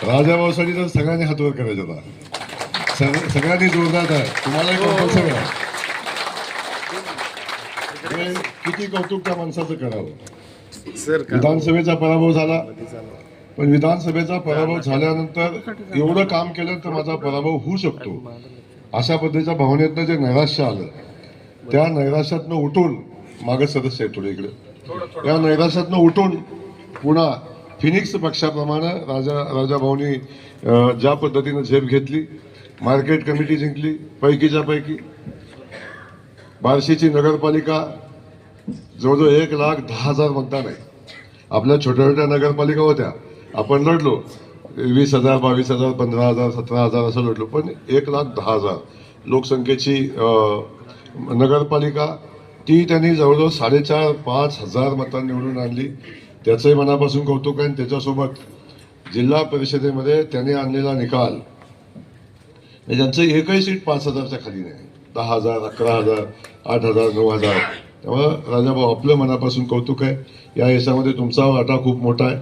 राजाभाऊसाठी तर सगळ्यांनी हातवर करायचा होता. सगळ्यांनी जोरदार आहे. तुम्हालाही कंपल्सरी आहे. किती कौतुक त्या माणसाचं करावं. विधानसभेचा पराभव झाला, पण विधानसभेचा पराभव झाल्यानंतर एवढं काम केलं तर माझा पराभव होऊ शकतो अशा पद्धतीच्या भावनेतनं जे नैराश्य आलं, त्या नैराश्यातनं उठून मागं सदस्य आहे थोडे इकडे, या नैराश्यातनं उठून पुन्हा फिनिक्स पक्षाप्रमाणे राजाभाऊनी ज्या पद्धतीनं झेप घेतली, मार्केट कमिटी जिंकली पैकीच्या पैकी. बार्शीची नगरपालिका जवळजवळ 1,10,000 मतदान आहे. आपल्या छोट्या छोट्या नगरपालिका होत्या, आपण लढलो 20,000, 22,000, 15,000, 17,000 असं लढलो, पण 1,10,000 लोकसंख्येची नगरपालिका ती त्यांनी जवळजवळ 4,500-5,000 मतांनी निवडून आणली. त्याचंही मनापासून कौतुक आहे. त्याच्यासोबत जिल्हा परिषदेमध्ये त्यांनी आणलेला निकाल, ज्यांचं एकही सीट 5,000च्या खाली नाही, 10,000, 11,000, 8,000, 9,000. त्यामुळे राजाभाऊ आपलं मनापासून कौतुक आहे. या यशामध्ये तुमचा वाटा खूप मोठा आहे.